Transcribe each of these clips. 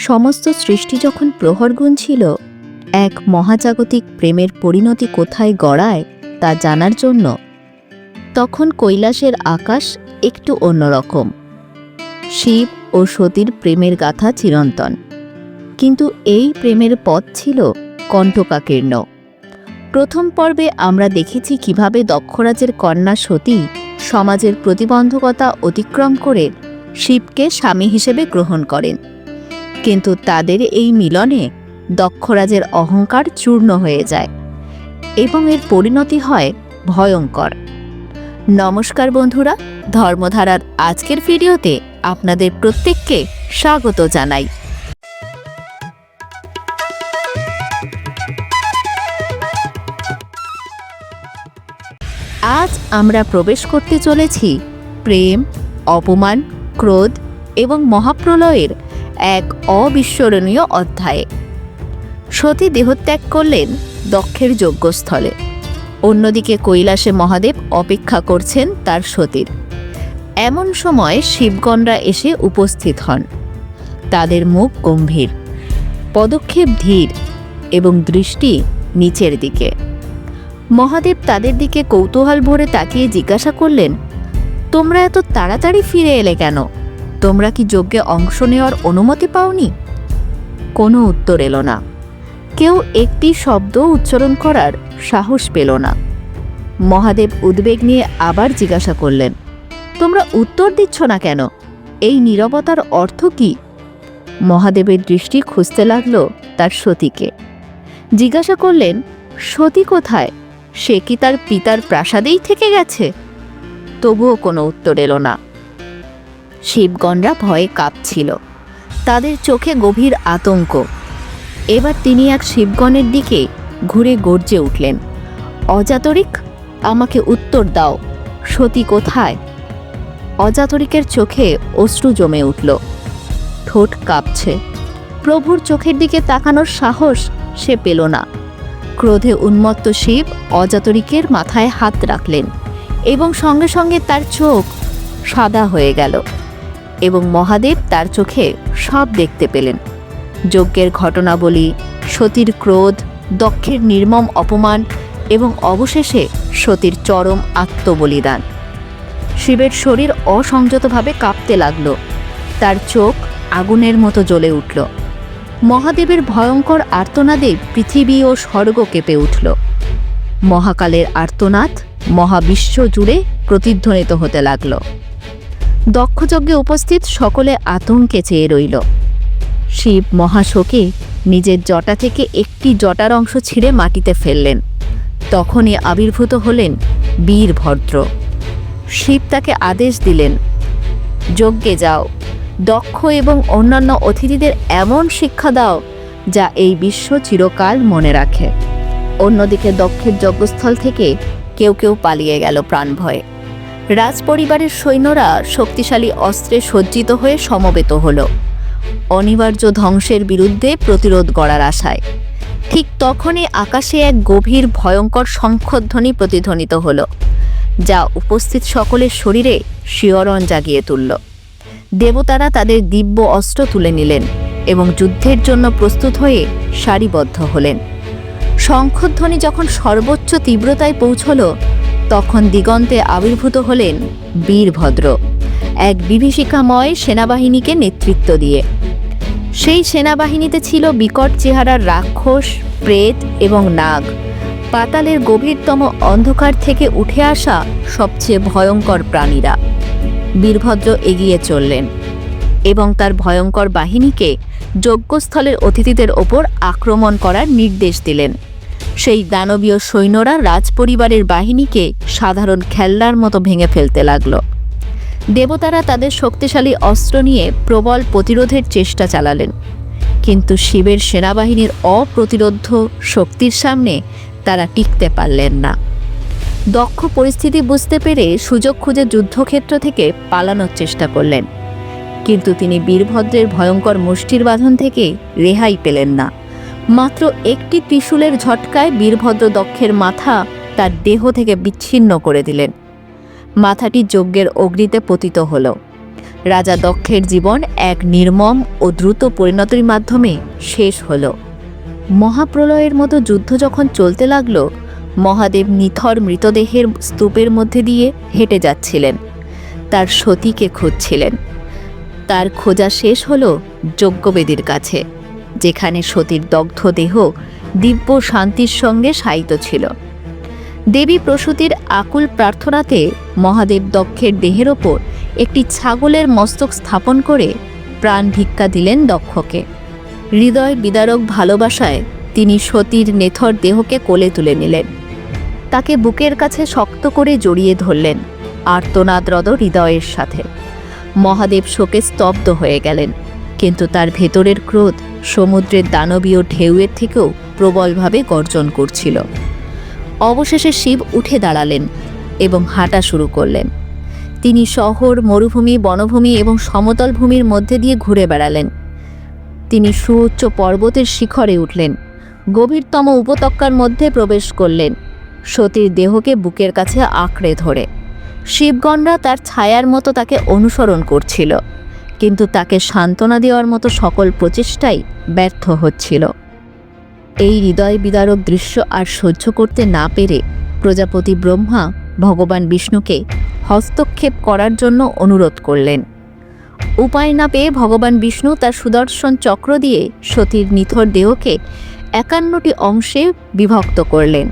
সমস্ত সৃষ্টি যখন প্রহর গুনছিল, এক মহাজাগতিক প্রেমের পরিণতি কোথায় গড়ায় তা জানার জন্য, তখন কৈলাসের আকাশ একটু অন্যরকম। শিব ও সতীর প্রেমের গাথা চিরন্তন, কিন্তু এই প্রেমের পথ ছিল কণ্টকাকীর্ণ। প্রথম পর্বে আমরা দেখেছি কিভাবে দক্ষরাজের কন্যা সতী সমাজের প্রতিবন্ধকতা অতিক্রম করে শিবকে স্বামী হিসেবে গ্রহণ করেন, কিন্তু তাদের এই মিলনে দক্ষরাজের অহংকার চূর্ণ হয়ে যায় এবং এর পরিণতি হয় ভয়ঙ্কর। নমস্কার বন্ধুরা, ধর্মধারার আজকের ভিডিওতে আপনাদের প্রত্যেককে স্বাগত জানাই। আজ আমরা প্রবেশ করতে চলেছি প্রেম, অপমান, ক্রোধ এবং মহাপ্রলয়ের এক অবিস্মরণীয় অধ্যায়ে। সতী দেহত্যাগ করলেন দক্ষের যজ্ঞস্থলে, অন্যদিকে কৈলাসে মহাদেব অপেক্ষা করছেন তার সতীর। এমন সময় শিবগণরা এসে উপস্থিত হন। তাদের মুখ গম্ভীর, পদক্ষেপ ধীর এবং দৃষ্টি নিচের দিকে। মহাদেব তাদের দিকে কৌতূহল ভরে তাকিয়ে জিজ্ঞাসা করলেন, তোমরা এত তাড়াতাড়ি ফিরে এলে কেন? তোমরা কি যজ্ঞে অংশ নেওয়ার অনুমতি পাওনি? কোনো উত্তর এলো না। কেউ একটি শব্দ উচ্চারণ করার সাহস পেল না। মহাদেব উদ্বেগ নিয়ে আবার জিজ্ঞাসা করলেন, তোমরা উত্তর দিচ্ছ না কেন? এই নীরবতার অর্থ কি? মহাদেবের দৃষ্টি খুঁজতে লাগলো তার সতীকে। জিজ্ঞাসা করলেন, সতী কোথায়? সে কি তার পিতার প্রাসাদেই থেকে গেছে? তবুও কোনো উত্তর এলো না। শিবগণরা ভয়ে কাঁপছিল, তাদের চোখে গভীর আতঙ্ক। এবার তিনি এক শিবগণের দিকে ঘুরে গর্জে উঠলেন, অজাতরিক, আমাকে উত্তর দাও, সতী কোথায়? অজাতরিকের চোখে অশ্রু জমে উঠল, ঠোঁট কাঁপছে। প্রভুর চোখের দিকে তাকানোর সাহস সে পেল না। ক্রোধে উন্মত্ত শিব অজাতরিকের মাথায় হাত রাখলেন এবং সঙ্গে সঙ্গে তার চোখ সাদা হয়ে গেল এবং মহাদেব তার চোখে সব দেখতে পেলেন। যজ্ঞের ঘটনাবলী, সতীর ক্রোধ, দক্ষের নির্মম অপমান এবং অবশেষে সতীর চরম আত্মবলিদান। শিবের শরীর অসংযতভাবে কাঁপতে লাগল, তার চোখ আগুনের মতো জ্বলে উঠল। মহাদেবের ভয়ঙ্কর আর্তনাদে পৃথিবী ও স্বর্গ কেঁপে উঠল। মহাকালের আর্তনাদ মহাবিশ্ব জুড়ে প্রতিধ্বনিত হতে লাগল। দক্ষযজ্ঞে উপস্থিত সকলে আতঙ্কে চেয়ে রইল। শিব মহাশোকে নিজের জটা থেকে একটি জটার অংশ ছিঁড়ে মাটিতে ফেললেন। তখনই আবির্ভূত হলেন বীরভদ্র। শিব তাকে আদেশ দিলেন, যজ্ঞে যাও, দক্ষ এবং অন্যান্য অতিথিদের এমন শিক্ষা দাও যা এই বিশ্ব চিরকাল মনে রাখে। অন্যদিকে দক্ষের যজ্ঞস্থল থেকে কেউ কেউ পালিয়ে গেল প্রাণ ভয়ে। রাজপরিবারের সৈন্যরা শক্তিশালী অস্ত্রে সজ্জিত হয়ে সমবেত হল, অনিবার্য ধ্বংসের বিরুদ্ধে প্রতিরোধ গড়ার আশায়। ঠিক তখনই আকাশে এক গভীর ভয়ঙ্কর শঙ্খধ্বনি প্রতিধ্বনিত হল, যা উপস্থিত সকলের শরীরে শিহরণ জাগিয়ে তুলল। দেবতারা তাদের দিব্য অস্ত্র তুলে নিলেন এবং যুদ্ধের জন্য প্রস্তুত হয়ে সারিবদ্ধ হলেন। শঙ্খধ্বনি যখন সর্বোচ্চ তীব্রতায় পৌঁছল, তখন দিগন্তে আবির্ভূত হলেন বীরভদ্র, এক বিভীষিকাময় সেনাবাহিনীকে নেতৃত্ব দিয়ে। সেই সেনাবাহিনীতে ছিল বিকট চেহারার রাক্ষস, প্রেত এবং নাগ, পাতালের গভীরতম অন্ধকার থেকে উঠে আসা সবচেয়ে ভয়ঙ্কর প্রাণীরা। বীরভদ্র এগিয়ে চললেন এবং তার ভয়ঙ্কর বাহিনীকে যজ্ঞস্থলের অতিথিদের ওপর আক্রমণ করার নির্দেশ দিলেন। সেই দানবীয় সৈন্যরা রাজপরিবারের বাহিনীকে সাধারণ খেলনার মতো ভেঙে ফেলতে লাগল। দেবতারা তাদের শক্তিশালী অস্ত্র নিয়ে প্রবল প্রতিরোধের চেষ্টা চালালেন, কিন্তু শিবের সেনাবাহিনীর অপ্রতিরোধ্য শক্তির সামনে তারা টিকতে পারলেন না। দক্ষ পরিস্থিতি বুঝতে পেরে সুযোগ খুঁজে যুদ্ধক্ষেত্র থেকে পালানোর চেষ্টা করলেন, কিন্তু তিনি বীরভদ্রের ভয়ঙ্কর মুষ্টির বাঁধন থেকে রেহাই পেলেন না। মাত্র একটি ত্রিশূলের ঝটকায় বীরভদ্র দক্ষের মাথা তার দেহ থেকে বিচ্ছিন্ন করে দিলেন। মাথাটি যজ্ঞের অগ্নিতে পতিত হল। রাজা দক্ষের জীবন এক নির্মম ও দ্রুত পরিণতির মাধ্যমে শেষ হলো। মহাপ্রলয়ের মতো যুদ্ধ যখন চলতে লাগলো, মহাদেব নিথর মৃতদেহের স্তূপের মধ্যে দিয়ে হেঁটে যাচ্ছিলেন, তার সতীকে খুঁজছিলেন। তার খোঁজা শেষ হলো যজ্ঞবেদীর কাছে, যেখানে সতীর দগ্ধ দেহ দিব্য শান্তির সঙ্গে শায়িত ছিল। দেবী প্রসূতির আকুল প্রার্থনাতে মহাদেব দক্ষের দেহের ওপর একটি ছাগলের মস্তক স্থাপন করে প্রাণ ভিক্ষা দিলেন দক্ষকে। হৃদয় বিদারক ভালোবাসায় তিনি সতীর নেথর দেহকে কোলে তুলে নিলেন, তাকে বুকের কাছে শক্ত করে জড়িয়ে ধরলেন আর্তনাদরত হৃদয়ের সাথে। মহাদেব শোকে স্তব্ধ হয়ে গেলেন, কিন্তু তার ভেতরের ক্রোধ সমুদ্রের দানবীয় ঢেউয়ের থেকেও প্রবলভাবে গর্জন করছিল। অবশেষে শিব উঠে দাঁড়ালেন এবং হাঁটা শুরু করলেন। তিনি শহর, মরুভূমি, বনভূমি এবং সমতল ভূমির মধ্যে দিয়ে ঘুরে বেড়ালেন। তিনি সুউচ্চ পর্বতের শিখরে উঠলেন, গভীরতম উপত্যকার মধ্যে প্রবেশ করলেন, সতীর দেহকে বুকের কাছে আঁকড়ে ধরে। শিবগণরা তার ছায়ার মতো তাকে অনুসরণ করছিল, কিন্তু তাকে সান্ত্বনা দেওয়ার মতো সকল প্রচেষ্টাই ব্যর্থ হচ্ছিল। এই হৃদয় বিদারক দৃশ্য আর সহ্য করতে না পেরে প্রজাপতি ব্রহ্মা ভগবান বিষ্ণুকে হস্তক্ষেপ করার জন্য অনুরোধ করলেন। উপায় না পেয়ে ভগবান বিষ্ণু তার সুদর্শন চক্র দিয়ে সতীর নিথর দেহকে 51টি অংশে বিভক্ত করলেন।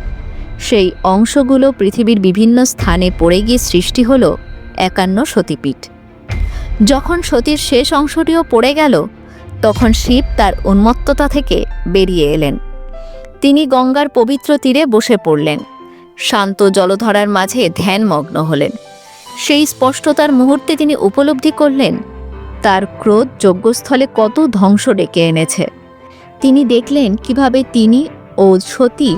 সেই অংশগুলো পৃথিবীর বিভিন্ন স্থানে পড়ে গিয়ে সৃষ্টি হল 51 সতীপীঠ। যখন সতীর শেষ অংশটিও পড়ে গেল, তখন শিব তার উন্মত্ততা থেকে বেরিয়ে এলেন। তিনি গঙ্গার পবিত্র তীরে বসে পড়লেন, শান্ত জলধারার মাঝে ধ্যানমগ্ন হলেন। সেই স্পষ্টতার মুহূর্তে তিনি উপলব্ধি করলেন তার ক্রোধ যজ্ঞস্থলে কত ধ্বংস ডেকে এনেছে। তিনি দেখলেন কিভাবে তিনি ও সতী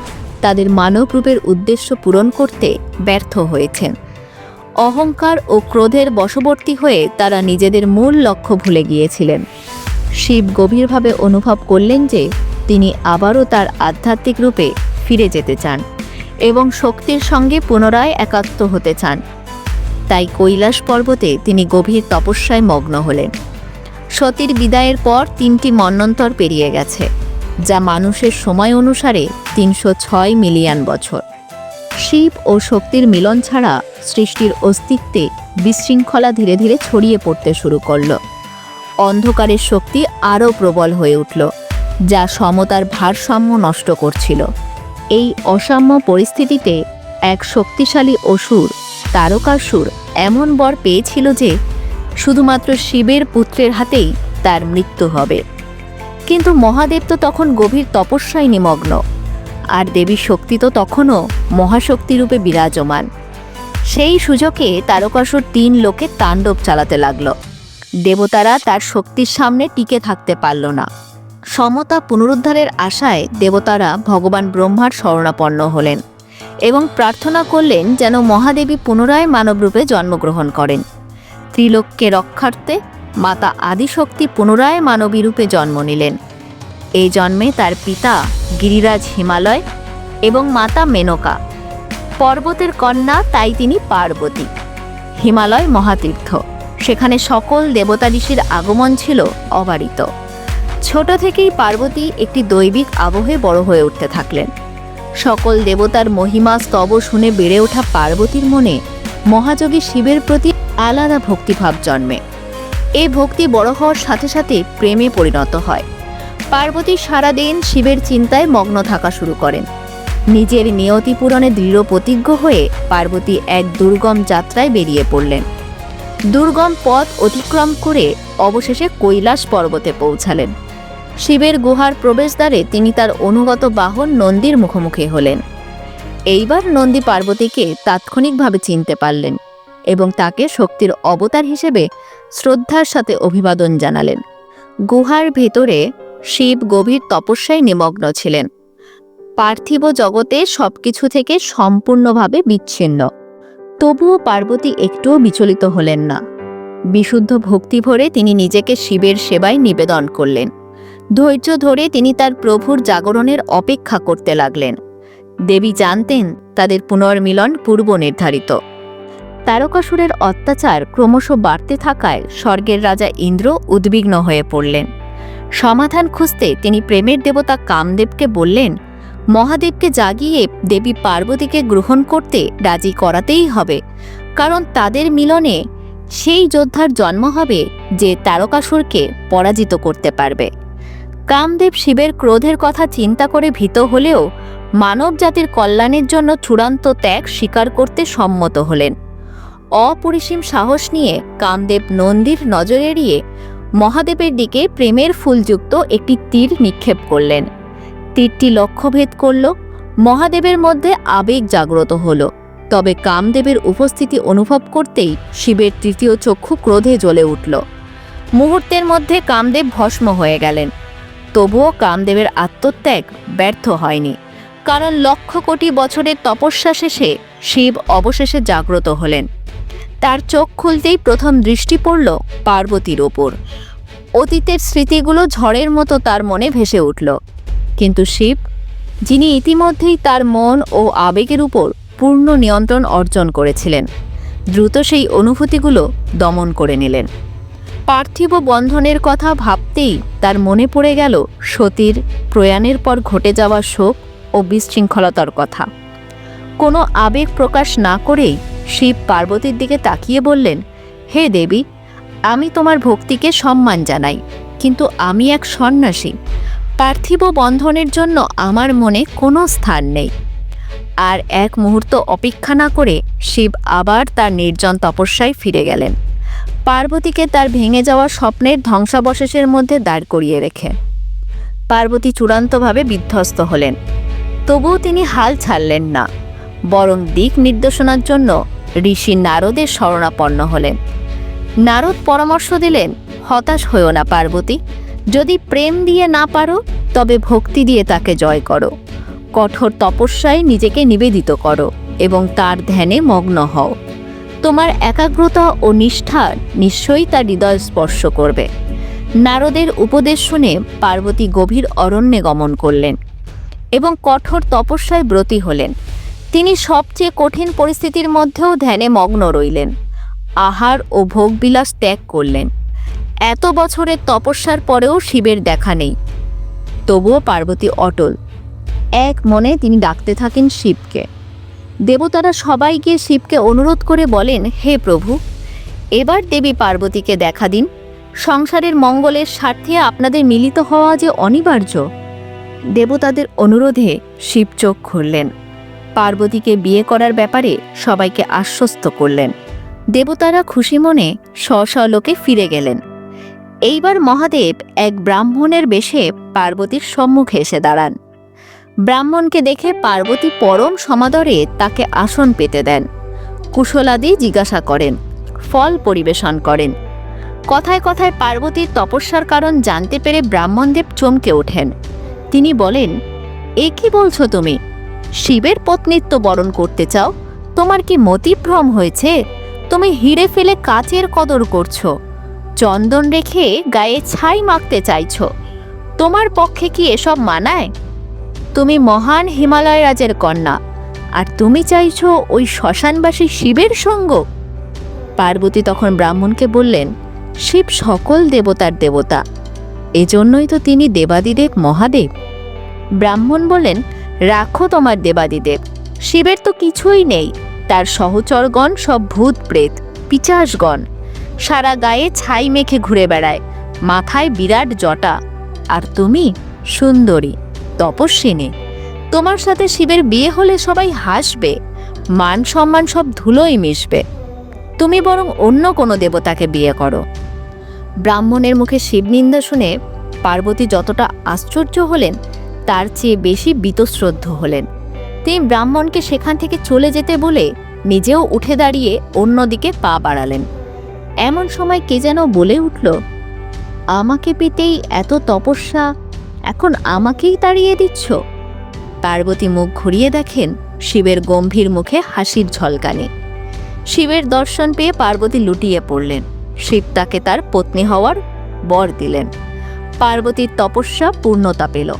তাদের মানব রূপের উদ্দেশ্য পূরণ করতে ব্যর্থ হয়েছেন। অহংকার ও ক্রোধের বশবর্তী হয়ে তারা নিজেদের মূল লক্ষ্য ভুলে গিয়েছিলেন। শিব গভীরভাবে অনুভব করলেন যে তিনি আবারও তার আধ্যাত্মিক রূপে ফিরে যেতে চান এবং শক্তির সঙ্গে পুনরায় একাত্ম হতে চান। তাই কৈলাস পর্বতে তিনি গভীর তপস্যায় মগ্ন হলেন। সতীর বিদায়ের পর 3টি মন্বন্তর পেরিয়ে গেছে, যা মানুষের সময় অনুসারে 306 মিলিয়ন বছর। শিব ও শক্তির মিলন ছাড়া সৃষ্টির অস্তিত্বে বিশৃঙ্খলা ধীরে ধীরে ছড়িয়ে পড়তে শুরু করল। অন্ধকারের শক্তি আরও প্রবল হয়ে উঠল, যা সমতার ভারসাম্য নষ্ট করছিল। এই অসাম্য পরিস্থিতিতে এক শক্তিশালী অসুর, তারকাসুর, এমন বর পেয়েছিল যে শুধুমাত্র শিবের পুত্রের হাতেই তার মৃত্যু হবে। কিন্তু মহাদেব তো তখন গভীর তপস্যায় নিমগ্ন, আর দেবী শক্তি তো তখনও মহাশক্তিরূপে বিরাজমান। সেই সুযোগে তারকাসুর 3 লোকে তাণ্ডব চালাতে লাগল। দেবতারা তার শক্তির সামনে টিকে থাকতে পারল না। সমতা পুনরুদ্ধারের আশায় দেবতারা ভগবান ব্রহ্মার শরণাপন্ন হলেন এবং প্রার্থনা করলেন যেন মহাদেবী পুনরায় মানবরূপে জন্মগ্রহণ করেন। ত্রিলোককে রক্ষার্থে মাতা আদিশক্তি পুনরায় মানবী রূপে জন্ম নিলেন। এই জন্মে তার পিতা গিরিরাজ হিমালয় এবং মাতা মেনকা পর্বতের কন্যা, তাই তিনি পার্বতী। হিমালয় মহাতীর্থ, সেখানে সকল দেবতা ঋষির আগমন ছিল অবারিত। ছোট থেকেই পার্বতী একটি দৈবিক আবহে বড় হয়ে উঠতে থাকলেন। সকল দেবতার মহিমা স্তব শুনে বেড়ে ওঠা পার্বতীর মনে মহাযোগী শিবের প্রতি আলাদা ভক্তিভাব জন্মে। এই ভক্তি বড় হওয়ার সাথে সাথে প্রেমে পরিণত হয়। পার্বতী সারাদিন শিবের চিন্তায় মগ্ন থাকা শুরু করেন। নিজের নিয়তি পূরণে দৃঢ় প্রতিজ্ঞ হয়ে পার্বতী এক দুর্গম যাত্রায় বেরিয়ে পড়লেন। দুর্গম পথ অতিক্রম করে অবশেষে কৈলাস পর্বতে পৌঁছালেন। শিবের গুহার প্রবেশদ্বারে তিনি তার অনুগত বাহন নন্দীর মুখোমুখি হলেন। এইবার নন্দী পার্বতীকে তাৎক্ষণিকভাবে চিনতে পারলেন এবং তাকে শক্তির অবতার হিসেবে শ্রদ্ধার সাথে অভিবাদন জানালেন। গুহার ভেতরে শিব গভীর তপস্যায় নিমগ্ন ছিলেন, পার্থিব জগতে সবকিছু থেকে সম্পূর্ণভাবে বিচ্ছিন্ন। তবুও পার্বতী একটুও বিচলিত হলেন না। বিশুদ্ধ ভক্তি ভরে তিনি নিজেকে শিবের সেবায় নিবেদন করলেন। ধৈর্য ধরে তিনি তার প্রভুর জাগরণের অপেক্ষা করতে লাগলেন। দেবী জানতেন তাদের পুনর্মিলন পূর্ব নির্ধারিত। তারকাসুরের অত্যাচার ক্রমশ বাড়তে থাকায় স্বর্গের রাজা ইন্দ্র উদ্বিগ্ন হয়ে পড়লেন। সমাধান খুঁজতে তিনি প্রেমের দেবতা কামদেবকে বললেন, মহাদেবকে জাগিয়ে দেবী পার্বতীকে গ্রহণ করতে রাজি করাতেই হবে, কারণ তাদের মিলনে সেই যোদ্ধার জন্ম হবে যে তারকাসুরকে পরাজিত করতে পারবে। কামদেব শিবের ক্রোধের কথা চিন্তা করে ভীত হলেও মানব জাতির কল্যাণের জন্য চূড়ান্ত ত্যাগ স্বীকার করতে সম্মত হলেন। অপরিসীম সাহস নিয়ে কামদেব নন্দীর নজর এড়িয়ে মহাদেবের দিকে প্রেমের ফুলযুক্ত একটি তীর নিক্ষেপ করলেন। তীরটি লক্ষ্যভেদ করল। মহাদেবের মধ্যে আবেগ জাগ্রত হল। তবে কামদেবের উপস্থিতি অনুভব করতেই শিবের তৃতীয় চক্ষু ক্রোধে জ্বলে উঠল। মুহূর্তের মধ্যে কামদেব ভস্ম হয়ে গেলেন। তবুও কামদেবের আত্মত্যাগ ব্যর্থ হয়নি, কারণ লক্ষ কোটি বছরের তপস্যা শেষে শিব অবশেষে জাগ্রত হলেন। তার চোখ খুলতেই প্রথম দৃষ্টি পড়ল পার্বতীর ওপর। অতীতের স্মৃতিগুলো ঝড়ের মতো তার মনে ভেসে উঠল। কিন্তু শিব, যিনি ইতিমধ্যেই তার মন ও আবেগের উপর পূর্ণ নিয়ন্ত্রণ অর্জন করেছিলেন, দ্রুত সেই অনুভূতিগুলো দমন করে নিলেন। পার্থিব বন্ধনের কথা ভাবতেই তার মনে পড়ে গেল সতীর প্রয়াণের পর ঘটে যাওয়া শোক ও বিশৃঙ্খলতার কথা। কোনো আবেগ প্রকাশ না করেই শিব পার্বতীর দিকে তাকিয়ে বললেন, হে দেবী, আমি তোমার ভক্তিকে সম্মান জানাই, কিন্তু আমি এক সন্ন্যাসী। পার্থিব বন্ধনের জন্য আমার মনে কোনো স্থান নেই। আর এক মুহূর্ত অপেক্ষা না করে শিব আবার তার নির্জন তপস্যায় ফিরে গেলেন, পার্বতীকে তার ভেঙে যাওয়া স্বপ্নের ধ্বংসাবশেষের মধ্যে দাঁড় করিয়ে রেখে। পার্বতী চূড়ান্তভাবে বিধ্বস্ত হলেন। তবুও তিনি হাল ছাড়লেন না, বরং দিক নির্দেশনার জন্য ঋষি নারদের শরণাপন্ন হলেন। নারদ পরামর্শ দিলেন, হতাশ হয়েও না পার্বতী, যদি প্রেম দিয়ে না পারো তবে ভক্তি দিয়ে তাকে জয় করো। কঠোর তপস্যায় নিজেকে নিবেদিত করো এবং তার ধ্যানে মগ্ন হও। তোমার একাগ্রতা ও নিষ্ঠা নিশ্চয়ই তার হৃদয় স্পর্শ করবে। নারদের উপদেশ শুনে পার্বতী গভীর অরণ্যে গমন করলেন এবং কঠোর তপস্যায় ব্রতী হলেন। তিনি সবচেয়ে কঠিন পরিস্থিতির মধ্যেও ধ্যানে মগ্ন রইলেন, আহার ও ভোগবিলাস ত্যাগ করলেন। এত বছরের তপস্যার পরেও শিবের দেখা নেই। তবুও পার্বতী অটল। এক মনে তিনি ডাকতে থাকেন শিবকে। দেবতারা সবাই গিয়ে শিবকে অনুরোধ করে বলেন, হে প্রভু, এবার দেবী পার্বতীকে দেখা দিন। সংসারের মঙ্গলের স্বার্থে আপনাদের মিলিত হওয়া যে অনিবার্য। দেবতাদের অনুরোধে শিব চোখ খুললেন। পার্বতীকে বিয়ে করার ব্যাপারে সবাইকে আশ্বস্ত করলেন। দেবতারা খুশি মনে স্ব-স্ব-লোকে ফিরে গেলেন। এইবার মহাদেব এক ব্রাহ্মণের বেশে পার্বতীর সম্মুখে এসে দাঁড়ান। ব্রাহ্মণকে দেখে পার্বতী পরম সমাদরে তাকে আসন পেতে দেন। কুশলাদি জিজ্ঞাসা করেন, ফল পরিবেশন করেন। কথায় কথায় পার্বতীর তপস্যার কারণ জানতে পেরে ব্রাহ্মণদেব চমকে ওঠেন। তিনি বলেন, এ কি বলছো তুমি? শিবের পত্নীত্ব বরণ করতে চাও? তোমার কি মতিভ্রম হয়েছে? তুমি হিড়ে ফেলে কাচের কদর করছো, চন্দন রেখে গায়ে ছাই মাখতে চাইছো। তোমার পক্ষে কি এসব মানায়? তুমি মহান হিমালয় রাজের কন্যা, আর তুমি চাইছো ওই শ্মশানবাসী শিবের সঙ্গ? পার্বতী তখন ব্রাহ্মণকে বললেন, শিব সকল দেবতার দেবতা, এজন্যই তো তিনি দেবাদিদেব মহাদেব। ব্রাহ্মণ বললেন, রাখো তোমার দেবাদিদেব, শিবের তো কিছুই নেই। তার সহচরগণ সব ভূত প্রেত পিচাসগণ, সারা গায়ে ছাই মেখে ঘুরে বেড়ায়, মাথায় বিরাট জটা। আর তুমি সুন্দরী, তপস্বিনী। তোমার সাথে শিবের বিয়ে হলে সবাই হাসবে, মান সম্মান সব ধুলোয় মিশবে। তুমি বরং অন্য কোনো দেবতাকে বিয়ে করো। ব্রাহ্মণের মুখে শিবনিন্দা শুনে পার্বতী যতটা আশ্চর্য হলেন তার চেয়ে বেশি বীতশ্রদ্ধ হলেন। তিনি ব্রাহ্মণকে সেখান থেকে চলে যেতে বলে নিজেও উঠে দাঁড়িয়ে অন্যদিকে পা বাড়ালেন। এমন সময় কে যেন বলে উঠল, আমাকে পেতেই এত তপস্যা, এখন আমাকেই তাড়িয়ে দিচ্ছ? পার্বতী মুখ ঘুরিয়ে দেখেন শিবের গম্ভীর মুখে হাসির ঝলকানি। শিবের দর্শন পেয়ে পার্বতী লুটিয়ে পড়লেন। শিব তাকে তার পত্নী হওয়ার বর দিলেন। পার্বতীর তপস্যা পূর্ণতা পেল।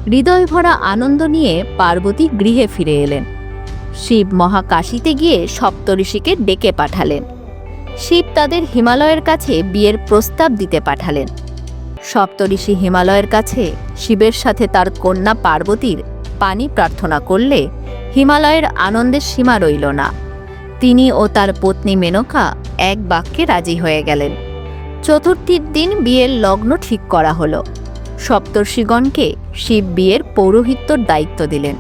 হৃদয় ভরা আনন্দ নিয়ে পার্বতী গৃহে ফিরে এলেন। শিব মহাকাশীতে গিয়ে সপ্তঋষিকে ডেকে পাঠালেন। শিব তাদের হিমালয়ের কাছে বিয়ের প্রস্তাব দিতে পাঠালেন। সপ্তঋষি হিমালয়ের কাছে শিবের সাথে তার কন্যা পার্বতীর পানি প্রার্থনা করলে হিমালয়ের আনন্দের সীমা রইল না। তিনি ও তার পত্নী মেনকা এক বাক্যে রাজি হয়ে গেলেন। চতুর্থীর দিন বিয়ের লগ্ন ঠিক করা হলো। সপ্তর্ষিগণকে শিব বিয়ের পৌরোহিত্যর দায়িত্ব দিলেন।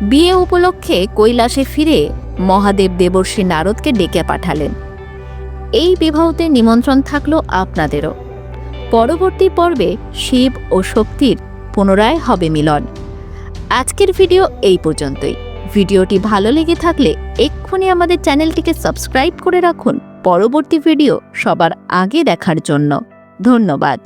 বিয়ে উপলক্ষে কৈলাসে ফিরে মহাদেব দেবর্ষি নারদকে ডেকে পাঠালেন। এই বিবাহতে নিমন্ত্রণ থাকলো আপনাদেরও। পরবর্তী পর্বে শিব ও শক্তির পুনরায় হবে মিলন। আজকের ভিডিও এই পর্যন্তই। ভিডিওটি ভালো লেগে থাকলে এক্ষুনি আমাদের চ্যানেলটিকে সাবস্ক্রাইব করে রাখুন পরবর্তী ভিডিও সবার আগে দেখার জন্য। ধন্যবাদ।